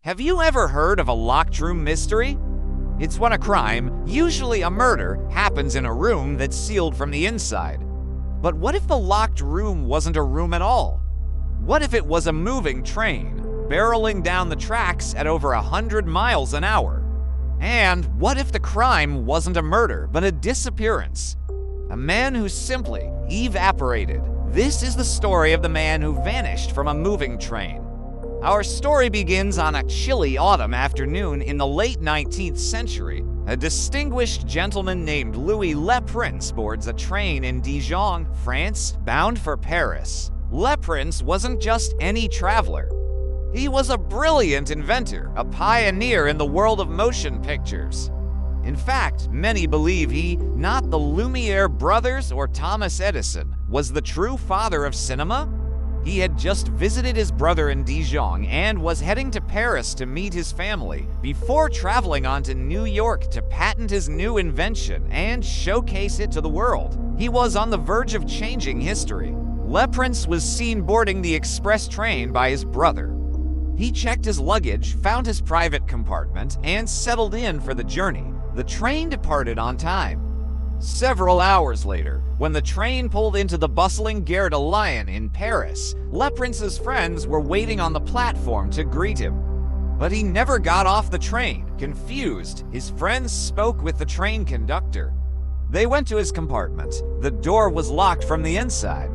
Have you ever heard of a locked room mystery? It's when a crime, usually a murder, happens in a room that's sealed from the inside. But what if the locked room wasn't a room at all? What if it was a moving train, barreling down the tracks at over 100 miles an hour? And what if the crime wasn't a murder, but a disappearance? A man who simply evaporated. This is the story of the man who vanished from a moving train. Our story begins on a chilly autumn afternoon in the late 19th century. A distinguished gentleman named Louis Le Prince boards a train in Dijon, France, bound for Paris. Le Prince wasn't just any traveler. He was a brilliant inventor, a pioneer in the world of motion pictures. In fact, many believe he, not the Lumiere brothers or Thomas Edison, was the true father of cinema. He had just visited his brother in Dijon and was heading to Paris to meet his family before traveling on to New York to patent his new invention and showcase it to the world. He was on the verge of changing history. Le Prince was seen boarding the express train by his brother. He checked his luggage, found his private compartment, and settled in for the journey. The train departed on time. Several hours later, when the train pulled into the bustling Gare de Lyon in Paris, Le Prince's friends were waiting on the platform to greet him. But he never got off the train. Confused, his friends spoke with the train conductor. They went to his compartment. The door was locked from the inside.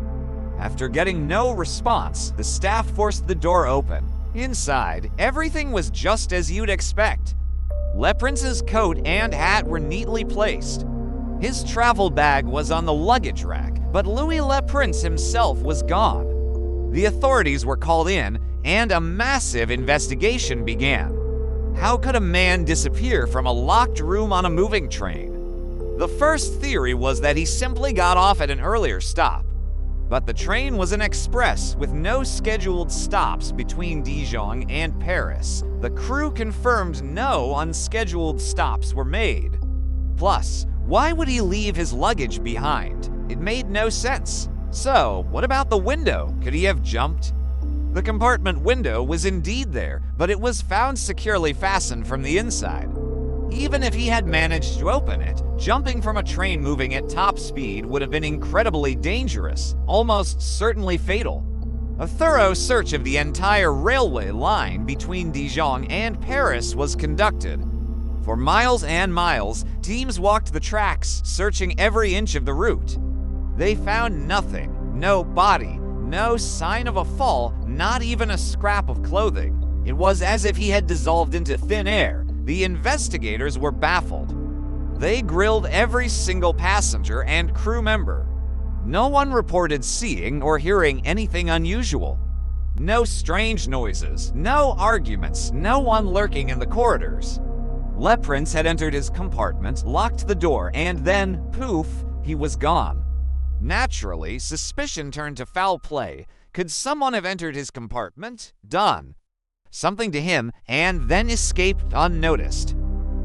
After getting no response, the staff forced the door open. Inside, everything was just as you'd expect. Le Prince's coat and hat were neatly placed. His travel bag was on the luggage rack, but Louis Le Prince himself was gone. The authorities were called in, and a massive investigation began. How could a man disappear from a locked room on a moving train? The first theory was that he simply got off at an earlier stop. But the train was an express with no scheduled stops between Dijon and Paris. The crew confirmed no unscheduled stops were made. Plus, why would he leave his luggage behind? It made no sense. So, what about the window? Could he have jumped? The compartment window was indeed there, but it was found securely fastened from the inside. Even if he had managed to open it, jumping from a train moving at top speed would have been incredibly dangerous, almost certainly fatal. A thorough search of the entire railway line between Dijon and Paris was conducted. For miles and miles, teams walked the tracks, searching every inch of the route. They found nothing, no body, no sign of a fall, not even a scrap of clothing. It was as if he had dissolved into thin air. The investigators were baffled. They grilled every single passenger and crew member. No one reported seeing or hearing anything unusual. No strange noises, no arguments, no one lurking in the corridors. Le Prince had entered his compartment, locked the door, and then, poof, he was gone. Naturally, suspicion turned to foul play. Could someone have entered his compartment? Done something to him, and then escaped unnoticed?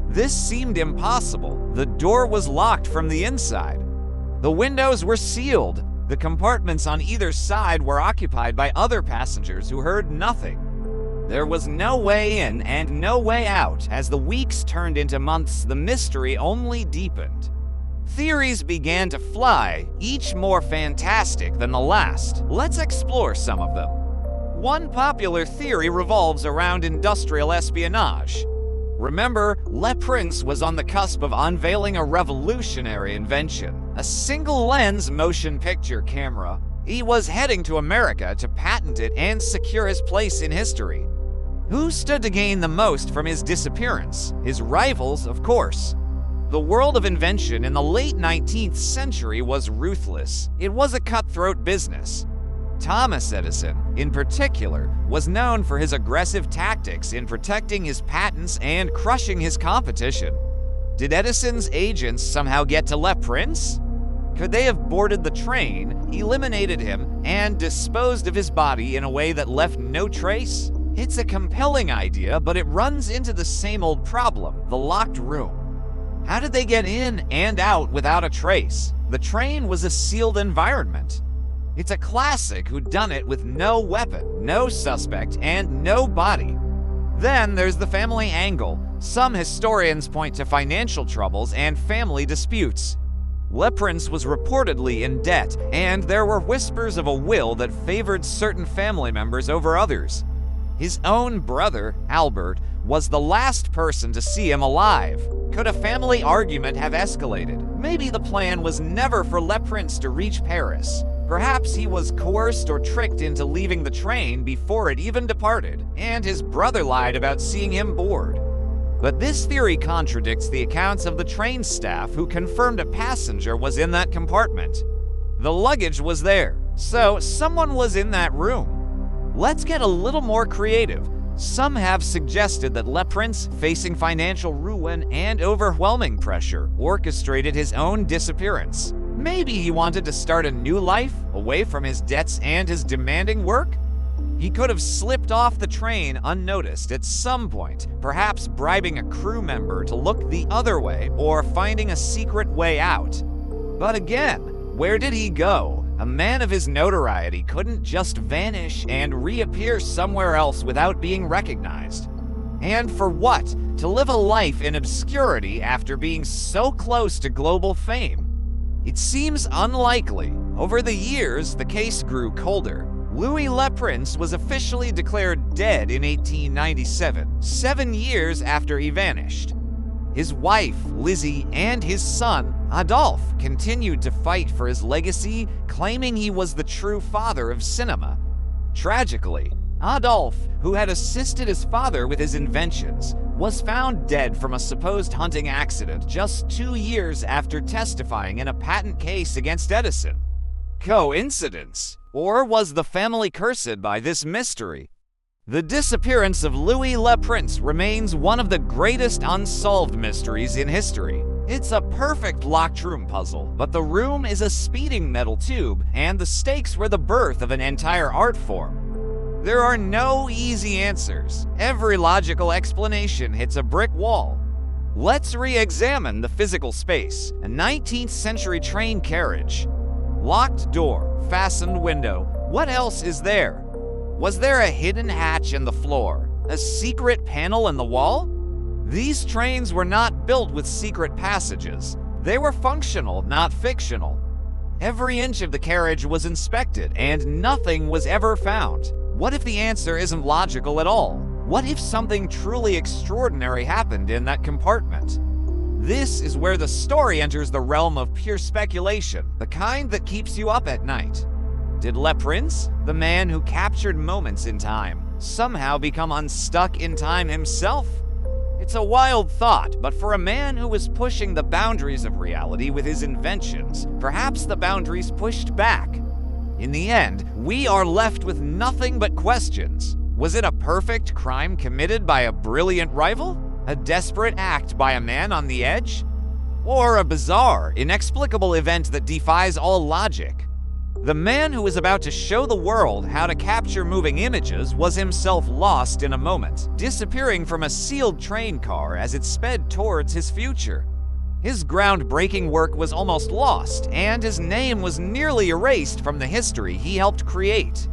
This seemed impossible. The door was locked from the inside. The windows were sealed. The compartments on either side were occupied by other passengers who heard nothing. There was no way in and no way out. As the weeks turned into months, the mystery only deepened. Theories began to fly, each more fantastic than the last. Let's explore some of them. One popular theory revolves around industrial espionage. Remember, Le Prince was on the cusp of unveiling a revolutionary invention, a single-lens motion picture camera. He was heading to America to patent it and secure his place in history. Who stood to gain the most from his disappearance? His rivals, of course. The world of invention in the late 19th century was ruthless. It was a cutthroat business. Thomas Edison, in particular, was known for his aggressive tactics in protecting his patents and crushing his competition. Did Edison's agents somehow get to Le Prince? Could they have boarded the train, eliminated him, and disposed of his body in a way that left no trace? It's a compelling idea, but it runs into the same old problem, the locked room. How did they get in and out without a trace? The train was a sealed environment. It's a classic whodunit with no weapon, no suspect, and no body. Then there's the family angle. Some historians point to financial troubles and family disputes. Leprince was reportedly in debt, and there were whispers of a will that favored certain family members over others. His own brother, Albert, was the last person to see him alive. Could a family argument have escalated? Maybe the plan was never for Leprince to reach Paris. Perhaps he was coerced or tricked into leaving the train before it even departed, and his brother lied about seeing him board. But this theory contradicts the accounts of the train staff who confirmed a passenger was in that compartment. The luggage was there, so someone was in that room. Let's get a little more creative. Some have suggested that Leprince, facing financial ruin and overwhelming pressure, orchestrated his own disappearance. Maybe he wanted to start a new life, away from his debts and his demanding work? He could have slipped off the train unnoticed at some point, perhaps bribing a crew member to look the other way or finding a secret way out. But again, where did he go? A man of his notoriety couldn't just vanish and reappear somewhere else without being recognized. And for what? To live a life in obscurity after being so close to global fame? It seems unlikely. Over the years, the case grew colder. Louis Leprince was officially declared dead in 1897, 7 years after he vanished. His wife, Lizzie, and his son, Adolphe, continued to fight for his legacy, claiming he was the true father of cinema. Tragically, Adolphe, who had assisted his father with his inventions, was found dead from a supposed hunting accident just 2 years after testifying in a patent case against Edison. Coincidence? Or was the family cursed by this mystery? The disappearance of Louis Leprince remains one of the greatest unsolved mysteries in history. It's a perfect locked room puzzle, but the room is a speeding metal tube, and the stakes were the birth of an entire art form. There are no easy answers. Every logical explanation hits a brick wall. Let's re-examine the physical space. A 19th century train carriage. Locked door, fastened window. What else is there? Was there a hidden hatch in the floor? A secret panel in the wall? These trains were not built with secret passages. They were functional, not fictional. Every inch of the carriage was inspected, and nothing was ever found. What if the answer isn't logical at all? What if something truly extraordinary happened in that compartment? This is where the story enters the realm of pure speculation, the kind that keeps you up at night. Did Leprince, the man who captured moments in time, somehow become unstuck in time himself? It's a wild thought, but for a man who was pushing the boundaries of reality with his inventions, perhaps the boundaries pushed back. In the end, we are left with nothing but questions. Was it a perfect crime committed by a brilliant rival? A desperate act by a man on the edge? Or a bizarre, inexplicable event that defies all logic? The man who was about to show the world how to capture moving images was himself lost in a moment, disappearing from a sealed train car as it sped towards his future. His groundbreaking work was almost lost, and his name was nearly erased from the history he helped create.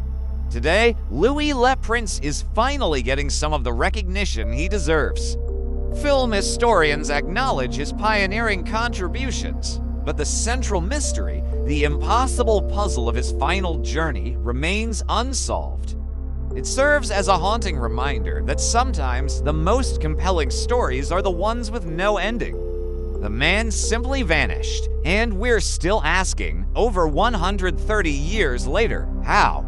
Today, Louis Leprince is finally getting some of the recognition he deserves. Film historians acknowledge his pioneering contributions, but the central mystery, the impossible puzzle of his final journey, remains unsolved. It serves as a haunting reminder that sometimes the most compelling stories are the ones with no ending. The man simply vanished, and we're still asking, over 130 years later, how?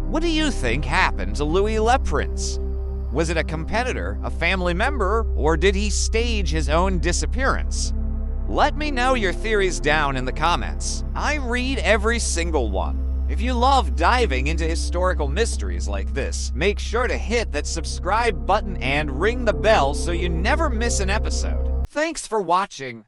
What do you think happened to Louis Leprince? Was it a competitor, a family member, or did he stage his own disappearance? Let me know your theories down in the comments. I read every single one. If you love diving into historical mysteries like this, make sure to hit that subscribe button and ring the bell so you never miss an episode. Thanks for watching.